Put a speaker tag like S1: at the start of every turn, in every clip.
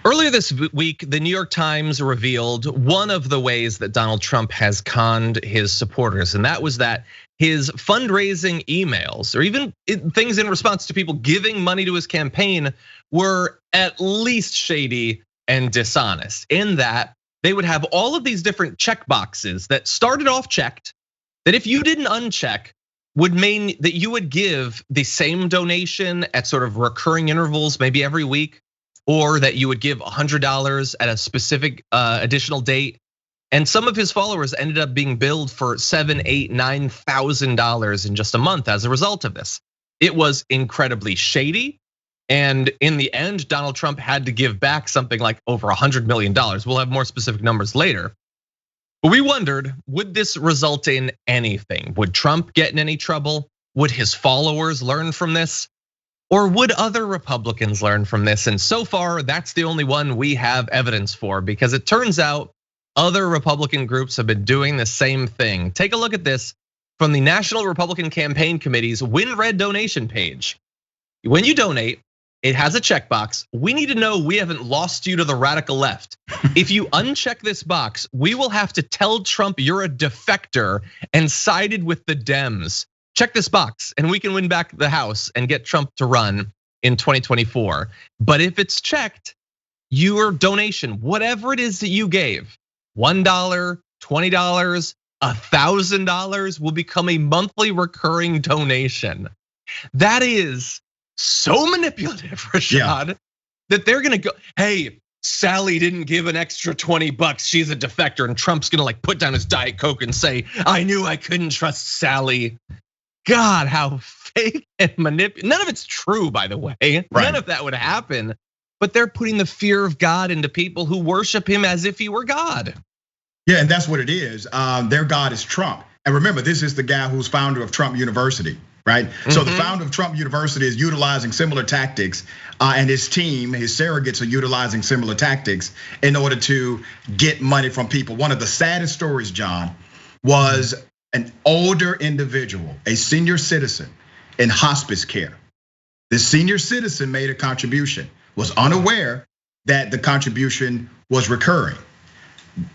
S1: Earlier this week, the New York Times revealed one of the ways that Donald Trump has conned his supporters, and that was that his fundraising emails, or even things in response to people giving money to his campaign, were at least shady and dishonest, in that they would have all of these different check boxes that started off checked, that if you didn't uncheck, would mean that you would give the same donation at sort of recurring intervals, maybe every week, or that you would give $100 at a specific additional date. And some of his followers ended up being billed for $7,000, $8,000, $9,000 in just a month as a result of this. It was incredibly shady. And in the end, Donald Trump had to give back something like over $100 million. We'll have more specific numbers later. But we wondered, would this result in anything? Would Trump get in any trouble? Would his followers learn from this? Or would other Republicans learn from this? And so far, that's the only one we have evidence for, because it turns out other Republican groups have been doing the same thing. Take a look at this from the National Republican Campaign Committee's WinRed donation page. When you donate, it has a checkbox. We need to know we haven't lost you to the radical left. If you uncheck this box, we will have to tell Trump you're a defector and sided with the Dems. Check this box and we can win back the House and get Trump to run in 2024. But if it's checked, your donation, whatever it is that you gave, $1, $20, $1,000 will become a monthly recurring donation. That is so manipulative, Rashad, that they're gonna go, hey, Sally didn't give an extra $20, she's a defector, and Trump's gonna like put down his Diet Coke and say, I knew I couldn't trust Sally. God, how fake and manipulative. None of it's true, by the way. Right. None of that would happen. But they're putting the fear of God into people who worship him as if he were God.
S2: Yeah, and that's what it is. Their God is Trump. And remember, this is the guy who's founder of Trump University, right? So the founder of Trump University is utilizing similar tactics, and his team, his surrogates, are utilizing similar tactics in order to get money from people. One of the saddest stories, John, was an older individual, a senior citizen in hospice care. The senior citizen made a contribution, was unaware that the contribution was recurring.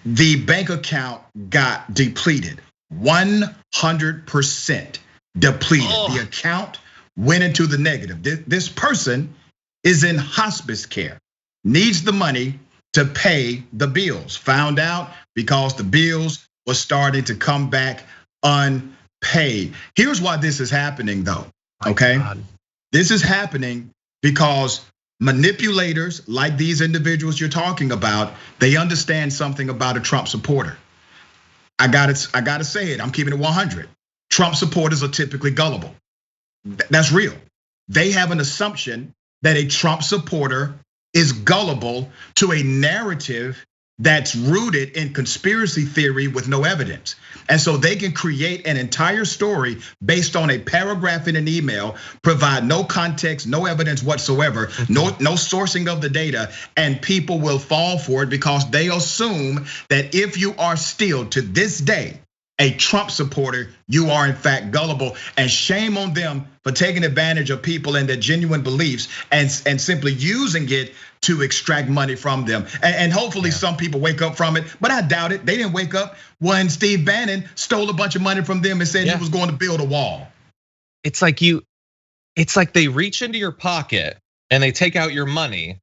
S2: The bank account got depleted, 100% depleted. The account went into the negative. This person is in hospice care, needs the money to pay the bills. Found out because the bills were starting to come back unpaid. Here's why this is happening though, okay? This is happening because manipulators like these individuals you're talking about, they understand something about a Trump supporter. I gotta say it, I'm keeping it 100. Trump supporters are typically gullible. That's real. They have an assumption that a Trump supporter is gullible to a narrative that's rooted in conspiracy theory with no evidence. And so they can create an entire story based on a paragraph in an email, provide no context, no evidence whatsoever, no sourcing of the data, and people will fall for it because they assume that if you are still to this day a Trump supporter, you are in fact gullible, and shame on them for taking advantage of people and their genuine beliefs and simply using it to extract money from them. And hopefully some people wake up from it, but I doubt it. They didn't wake up when Steve Bannon stole a bunch of money from them and said he was going to build a wall.
S1: It's like they reach into your pocket and they take out your money,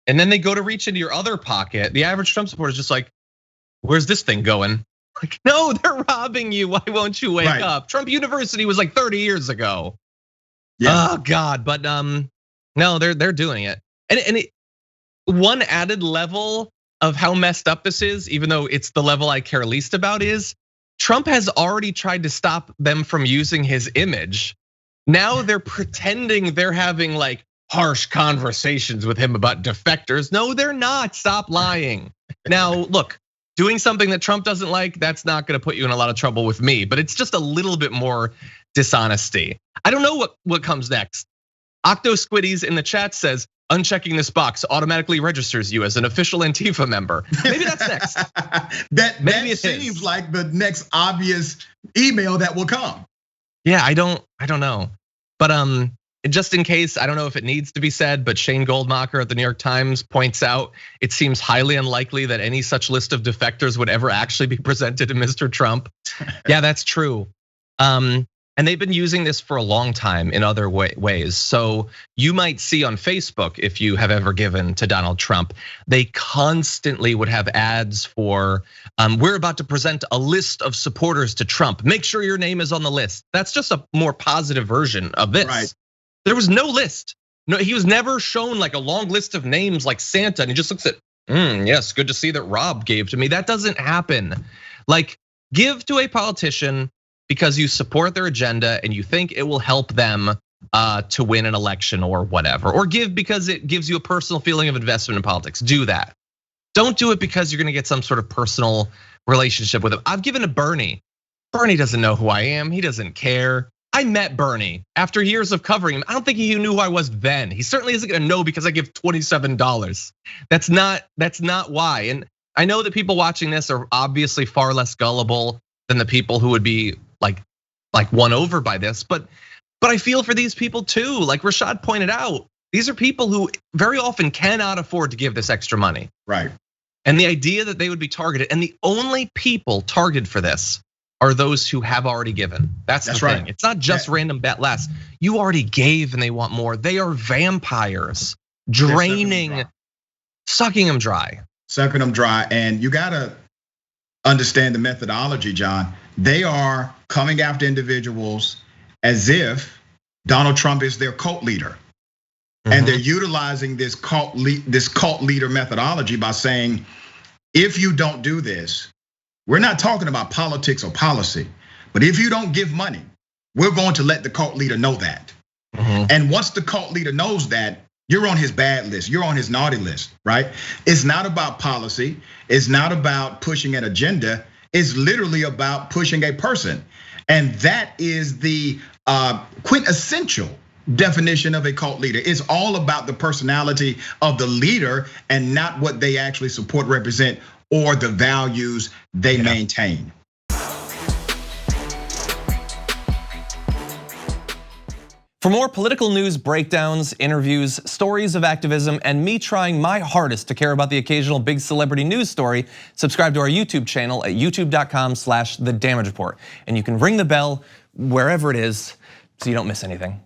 S1: and then they go to reach into your other pocket. The average Trump supporter is just like, where's this thing going? Like, no, they're robbing you. Why won't you wake up? Trump University was like 30 years ago. Oh God, but no, they're doing it. And one added level of how messed up this is, even though it's the level I care least about, is Trump has already tried to stop them from using his image. Now they're pretending they're having like harsh conversations with him about defectors. No, they're not. Stop lying. Now, look. Doing something that Trump doesn't like, that's not gonna put you in a lot of trouble with me, but it's just a little bit more dishonesty. I don't know what comes next. Octo Squiddies in the chat says, unchecking this box automatically registers you as an official Antifa member. Maybe that's next.
S2: That seems like the next obvious email that will come.
S1: Yeah, I don't know. But just in case, I don't know if it needs to be said, but Shane Goldmacher at the New York Times points out it seems highly unlikely that any such list of defectors would ever actually be presented to Mr. Trump. Yeah, that's true. And they've been using this for a long time in other ways. So you might see on Facebook, if you have ever given to Donald Trump, they constantly would have ads for, we're about to present a list of supporters to Trump. Make sure your name is on the list. That's just a more positive version of this.
S2: Right.
S1: There was no list. No, he was never shown like a long list of names like Santa, and he just looks at, yes, good to see that Rob gave to me. That doesn't happen. Like, give to a politician because you support their agenda and you think it will help them to win an election or whatever. Or give because it gives you a personal feeling of investment in politics. Do that. Don't do it because you're gonna get some sort of personal relationship with him. I've given to Bernie. Bernie doesn't know who I am. He doesn't care. I met Bernie after years of covering him. I don't think he knew who I was then. He certainly isn't gonna know because I give $27. That's not why. And I know that people watching this are obviously far less gullible than the people who would be like won over by this, but I feel for these people too. Like Rashad pointed out, these are people who very often cannot afford to give this extra money.
S2: Right.
S1: And the idea that they would be targeted, and the only people targeted for this are those who have already given. That's the thing. It's not just random bet less. You already gave and they want more. They are vampires, draining, sucking them dry.
S2: Sucking them dry, and you gotta understand the methodology, John. They are coming after individuals as if Donald Trump is their cult leader. And they're utilizing this cult leader methodology by saying, if you don't do this, we're not talking about politics or policy, but if you don't give money, we're going to let the cult leader know that. And once the cult leader knows that, you're on his bad list, you're on his naughty list, right? It's not about policy, it's not about pushing an agenda, it's literally about pushing a person. And that is the quintessential definition of a cult leader. It's all about the personality of the leader and not what they actually support, represent, or the values they maintain.
S3: For more political news breakdowns, interviews, stories of activism, and me trying my hardest to care about the occasional big celebrity news story, subscribe to our YouTube channel at youtube.com/The Damage Report. And you can ring the bell wherever it is so you don't miss anything.